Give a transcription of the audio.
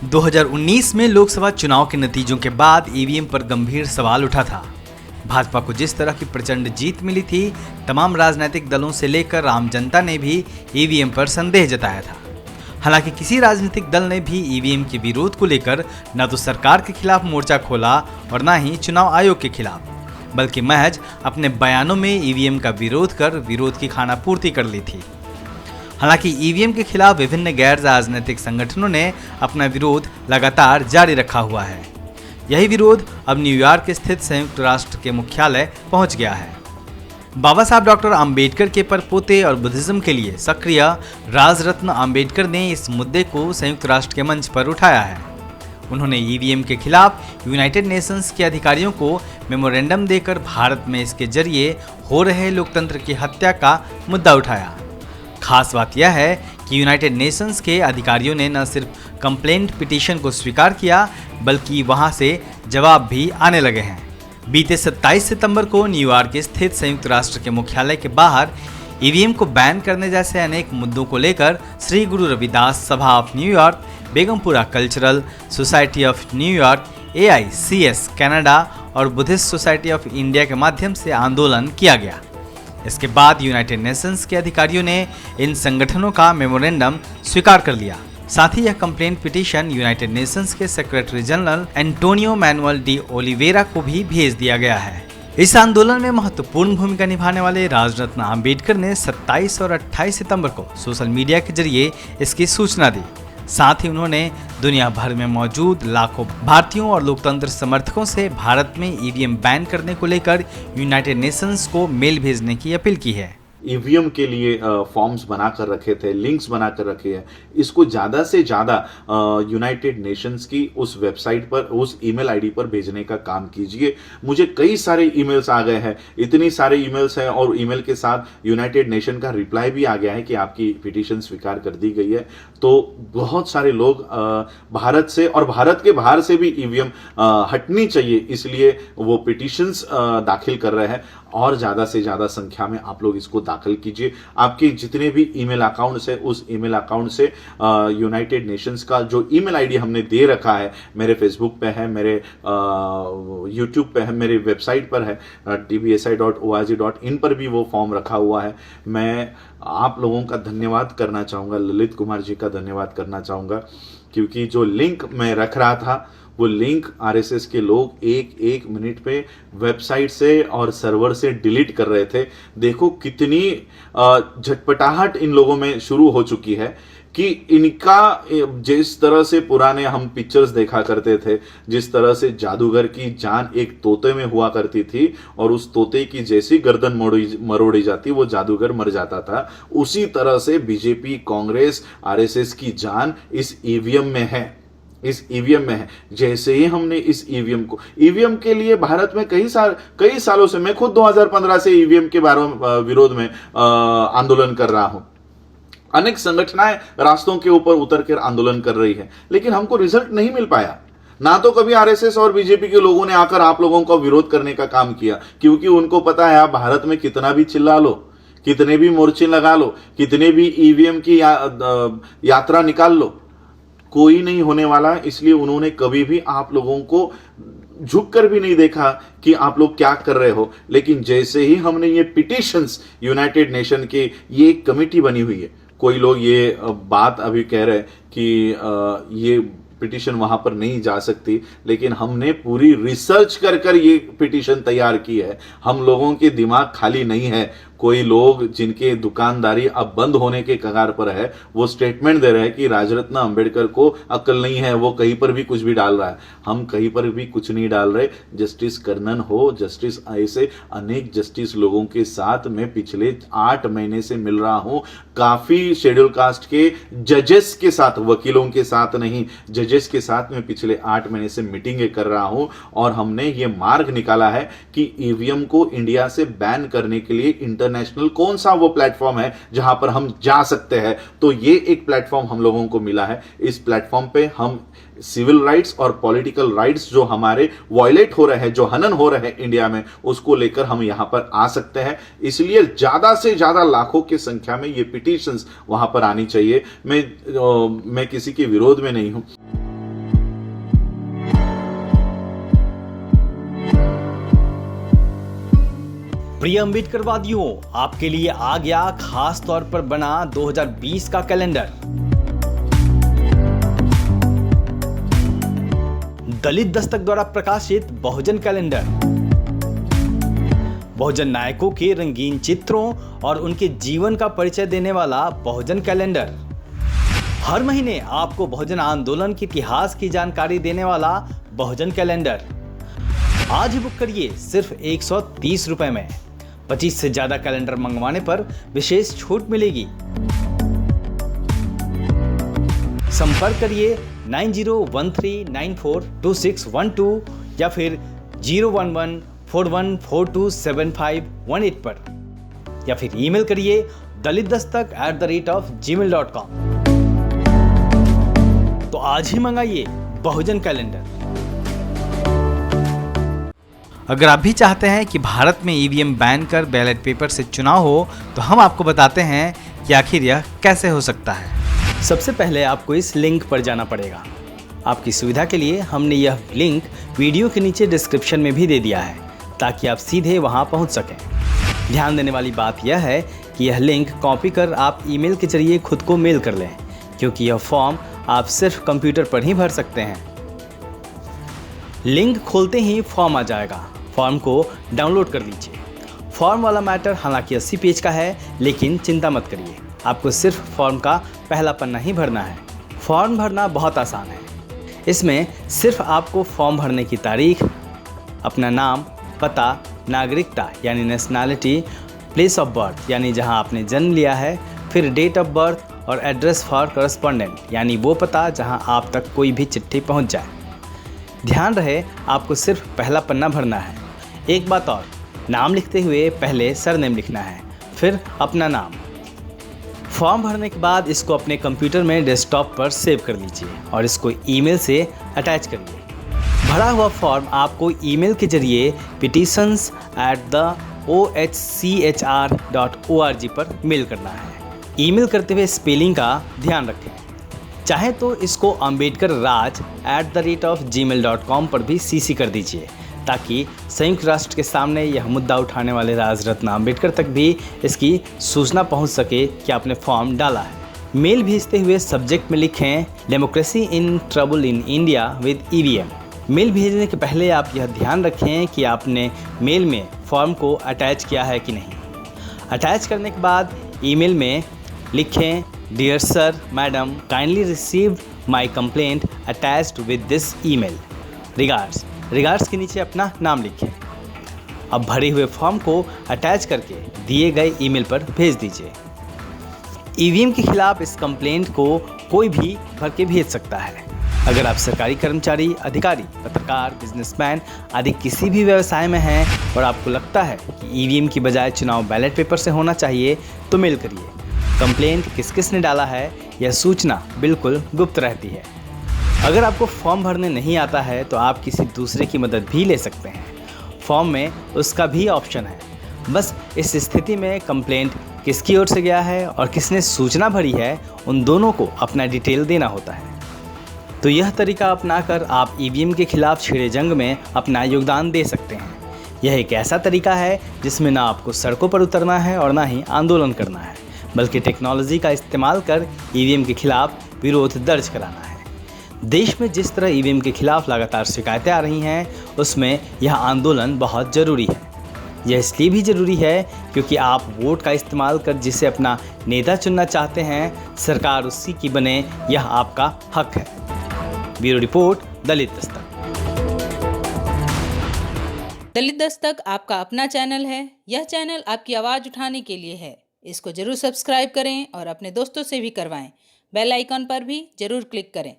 2019 में लोकसभा चुनाव के नतीजों के बाद ईवीएम पर गंभीर सवाल उठा था। भाजपा को जिस तरह की प्रचंड जीत मिली थी, तमाम राजनीतिक दलों से लेकर आम जनता ने भी ईवीएम पर संदेह जताया था। हालांकि किसी राजनीतिक दल ने भी ईवीएम के विरोध को लेकर न तो सरकार के खिलाफ मोर्चा खोला और न ही चुनाव आयोग के खिलाफ, बल्कि महज अपने बयानों में ईवीएम का विरोध कर विरोध की खानापूर्ति कर ली थी। हालांकि ईवीएम के खिलाफ विभिन्न गैर राजनीतिक संगठनों ने अपना विरोध लगातार जारी रखा हुआ है। यही विरोध अब न्यूयॉर्क स्थित संयुक्त राष्ट्र के मुख्यालय पहुंच गया है। बाबा साहब डॉक्टर आम्बेडकर के परपोते और बुद्धिज्म के लिए सक्रिय राजरत्न आम्बेडकर ने इस मुद्दे को संयुक्त राष्ट्र के मंच पर उठाया है। उन्होंने ईवीएम के खिलाफ यूनाइटेड नेशंस के अधिकारियों को मेमोरेंडम देकर भारत में इसके जरिए हो रहे लोकतंत्र की हत्या का मुद्दा उठाया। खास बात यह है कि यूनाइटेड नेशंस के अधिकारियों ने न सिर्फ कंप्लेंट पिटीशन को स्वीकार किया, बल्कि वहां से जवाब भी आने लगे हैं। बीते 27 सितंबर को न्यूयॉर्क स्थित संयुक्त राष्ट्र के मुख्यालय के बाहर ईवीएम को बैन करने जैसे अनेक मुद्दों को लेकर Shri Guru Ravidas Sabha of New York, Begampura cultural society of New York, AICS Canada और बुद्धिस्ट सोसाइटी ऑफ इंडिया के माध्यम से आंदोलन किया गया। इसके बाद यूनाइटेड नेशंस के अधिकारियों ने इन संगठनों का मेमोरेंडम स्वीकार कर लिया। साथ ही यह कंप्लेंट पिटीशन यूनाइटेड नेशंस के secretary general Antonio manual de Oliveira को भी भेज दिया गया है। इस आंदोलन में महत्वपूर्ण भूमिका निभाने वाले राजरत्न आम्बेडकर ने 27 और 28 सितंबर को सोशल मीडिया के जरिए इसकी सूचना दी। साथ ही उन्होंने दुनिया भर में मौजूद लाखों भारतीयों और लोकतंत्र समर्थकों से भारत में ईवीएम बैन करने को लेकर यूनाइटेड नेशंस को मेल भेजने की अपील की है। ईवीएम के लिए फॉर्म्स बना कर रखे थे, लिंक्स बना कर रखे हैं। इसको ज़्यादा से ज़्यादा यूनाइटेड नेशंस की उस वेबसाइट पर, उस ईमेल आईडी पर भेजने का काम कीजिए। मुझे कई सारे ईमेल्स आ गए हैं, इतनी सारे ईमेल्स हैं और ईमेल के साथ यूनाइटेड नेशन का रिप्लाई भी आ गया है कि आपकी पिटीशन स्वीकार कर दी गई है। तो बहुत सारे लोग भारत से और भारत के बाहर से भी ईवीएम हटनी चाहिए, इसलिए वो पिटीशंस दाखिल कर रहे हैं। और ज़्यादा से ज़्यादा संख्या में आप लोग इसको दाखिल कीजिए। आपके जितने भी ईमेल अकाउंट्स है, उस ईमेल अकाउंट से यूनाइटेड नेशंस का जो ईमेल आईडी हमने दे रखा है, मेरे फेसबुक पे है, मेरे यूट्यूब पे है, मेरी वेबसाइट पर है tbsi.org.in पर भी वो फॉर्म रखा हुआ है। मैं आप लोगों का धन्यवाद करना चाहूँगा, ललित कुमार जी का धन्यवाद करना चाहूँगा, क्योंकि जो लिंक मैं रख रहा था वो लिंक आरएसएस के लोग एक मिनट पे वेबसाइट से और सर्वर से डिलीट कर रहे थे। देखो कितनी झटपटाहट इन लोगों में शुरू हो चुकी है कि इनका जिस तरह से पुराने हम पिक्चर्स देखा करते थे, जिस तरह से जादूगर की जान एक तोते में हुआ करती थी और उस तोते की जैसी गर्दन मरोड़ी जाती वो जादूगर मर जाता था, उसी तरह से बीजेपी, कांग्रेस, आरएसएस की जान इस ईवीएम में है, इस ईवीएम में है। जैसे ही हमने इस ईवीएम के लिए भारत में कई सालों से, मैं खुद 2015 से ईवीएम के विरोध में आंदोलन कर रहा हूं। अनेक संगठनाएं रास्तों के ऊपर उतर कर आंदोलन कर रही है, लेकिन हमको रिजल्ट नहीं मिल पाया। ना तो कभी आरएसएस और बीजेपी के लोगों ने आकर आप लोगों का विरोध करने का काम किया, क्योंकि उनको पता है आप भारत में कितना भी चिल्ला लो, कितने भी मोर्चे लगा लो, कितने भी ईवीएम की यात्रा निकाल लो, कोई नहीं होने वाला। इसलिए उन्होंने कभी भी आप लोगों को झुक कर भी नहीं देखा कि आप लोग क्या कर रहे हो। लेकिन जैसे ही हमने ये पिटीशंस, यूनाइटेड नेशन के ये एक कमेटी बनी हुई है, कोई लोग ये बात अभी कह रहे हैं कि ये पिटीशन वहां पर नहीं जा सकती, लेकिन हमने पूरी रिसर्च कर ये पिटीशन तैयार की है। हम लोगों के दिमाग खाली नहीं है। कोई लोग जिनके दुकानदारी अब बंद होने के कगार पर है, वो स्टेटमेंट दे रहे हैं कि राजरत्न अंबेडकर को अक्ल नहीं है, वो कहीं पर भी कुछ भी डाल रहा है। हम कहीं पर भी कुछ नहीं डाल रहे। जस्टिस कर्नन हो, जस्टिस ऐसे अनेक जस्टिस लोगों के साथ मैं पिछले 8 महीने से मिल रहा हूं। काफी शेड्यूल कास्ट के जजेस के साथ, वकीलों के साथ नहीं, जजेस के साथ मैं पिछले 8 महीने से मीटिंगें कर रहा हूं और हमने ये मार्ग निकाला है कि ईवीएम को इंडिया से बैन करने के लिए इंटरनेशनल कौन सा वो प्लेटफॉर्म है जहां पर हम जा सकते हैं। तो ये एक प्लेटफॉर्म हम लोगों को मिला है। इस प्लेटफॉर्म पे हम सिविल राइट्स और पॉलिटिकल राइट्स जो हमारे वायलेट हो रहे हैं, जो हनन हो रहे हैं इंडिया में, उसको लेकर हम यहां पर आ सकते हैं। इसलिए ज्यादा से ज्यादा लाखों की संख्या में ये पिटीशंस वहां पर आनी चाहिए। मैं किसी के विरोध में नहीं हूं। प्रिय अम्बेडकरवादियों, आपके लिए आ गया खास तौर पर बना 2020 का कैलेंडर। दलित दस्तक द्वारा प्रकाशित बहुजन कैलेंडर। बहुजन नायकों के रंगीन चित्रों और उनके जीवन का परिचय देने वाला बहुजन कैलेंडर। हर महीने आपको बहुजन आंदोलन के इतिहास की जानकारी देने वाला बहुजन कैलेंडर। आज ही बुक करिए सिर्फ 130 रुपए में। 25 से ज्यादा कैलेंडर मंगवाने पर विशेष छूट मिलेगी। संपर्क करिए 9013942612 या फिर 01141427518 पर, या फिर ईमेल करिए dalitdastak@gmail.com। तो आज ही मंगाइए बहुजन कैलेंडर। अगर आप भी चाहते हैं कि भारत में ईवीएम बैन कर बैलेट पेपर से चुनाव हो, तो हम आपको बताते हैं कि आखिर यह कैसे हो सकता है। सबसे पहले आपको इस लिंक पर जाना पड़ेगा। आपकी सुविधा के लिए हमने यह लिंक वीडियो के नीचे डिस्क्रिप्शन में भी दे दिया है, ताकि आप सीधे वहां पहुंच सकें। ध्यान देने वाली बात यह है कि यह लिंक कॉपी कर आप ईमेल के जरिए खुद को मेल कर लें, क्योंकि यह फॉर्म आप सिर्फ कंप्यूटर पर ही भर सकते हैं। लिंक खोलते ही फॉर्म आ जाएगा। फॉर्म को डाउनलोड कर लीजिए। फॉर्म वाला मैटर हालांकि 80 पेज का है, लेकिन चिंता मत करिए, आपको सिर्फ फॉर्म का पहला पन्ना ही भरना है। फॉर्म भरना बहुत आसान है। इसमें सिर्फ आपको फॉर्म भरने की तारीख, अपना नाम, पता, नागरिकता यानी नेशनैलिटी, प्लेस ऑफ बर्थ यानी जहां आपने जन्म लिया है, फिर डेट ऑफ बर्थ और एड्रेस फॉर करस्पॉन्डेंट यानी वो पता जहां आप तक कोई भी चिट्ठी पहुंच जाए। ध्यान रहे, आपको सिर्फ पहला पन्ना भरना है। एक बात और, नाम लिखते हुए पहले सरनेम लिखना है, फिर अपना नाम। फॉर्म भरने के बाद इसको अपने कंप्यूटर में डेस्कटॉप पर सेव कर लीजिए और इसको ईमेल से अटैच करिए। भरा हुआ फॉर्म आपको ईमेल के जरिए petitions@ohchr.org पर मेल करना है। ईमेल करते हुए स्पेलिंग का ध्यान रखें। चाहे तो इसको ambedkarraj@gmail.com पर भी सीसी कर दीजिए, ताकि संयुक्त राष्ट्र के सामने यह मुद्दा उठाने वाले राजरत्न अम्बेडकर तक भी इसकी सूचना पहुंच सके कि आपने फॉर्म डाला है। मेल भेजते हुए सब्जेक्ट में लिखें democracy in trouble in India with EVM. Mail भेजने के पहले आप यह ध्यान रखें कि आपने मेल में फॉर्म को अटैच किया है कि नहीं। अटैच करने के बाद ईमेल में लिखें dear sir madam, kindly received my complaint attached with this email, regards. Regards के नीचे अपना नाम लिखें। अब भरे हुए फॉर्म को अटैच करके दिए गए ईमेल पर भेज दीजिए। ईवीएम के खिलाफ इस कंप्लेंट को कोई भी भर के भेज सकता है। अगर आप सरकारी कर्मचारी, अधिकारी, पत्रकार, बिजनेसमैन आदि किसी भी व्यवसाय में हैं और आपको लगता है कि ईवीएम की बजाय चुनाव बैलेट पेपर से होना चाहिए, तो मेल करिए। कंप्लेंट किस किस ने डाला है, यह सूचना बिल्कुल गुप्त रहती है। अगर आपको फॉर्म भरने नहीं आता है तो आप किसी दूसरे की मदद भी ले सकते हैं। फॉर्म में उसका भी ऑप्शन है। बस इस स्थिति में कंप्लेंट किसकी ओर से गया है और किसने सूचना भरी है, उन दोनों को अपना डिटेल देना होता है। तो यह तरीका अपनाकर आप ईवीएम के खिलाफ छिड़े जंग में अपना योगदान दे सकते हैं। यह एक ऐसा तरीका है जिसमें ना आपको सड़कों पर उतरना है और ना ही आंदोलन करना है, बल्कि टेक्नोलॉजी का इस्तेमाल कर ईवीएम के खिलाफ विरोध दर्ज कराना है। देश में जिस तरह ईवीएम के खिलाफ लगातार शिकायतें आ रही हैं, उसमें यह आंदोलन बहुत ज़रूरी है। यह इसलिए भी ज़रूरी है क्योंकि आप वोट का इस्तेमाल कर जिसे अपना नेता चुनना चाहते हैं, सरकार उसी की बने, यह आपका हक है। ब्यूरो रिपोर्ट, दलित दस्तक। दलित दस्तक आपका अपना चैनल है। यह चैनल आपकी आवाज़ उठाने के लिए है। इसको जरूर सब्सक्राइब करें और अपने दोस्तों से भी करवाएं। बेल आइकॉन पर भी जरूर क्लिक करें।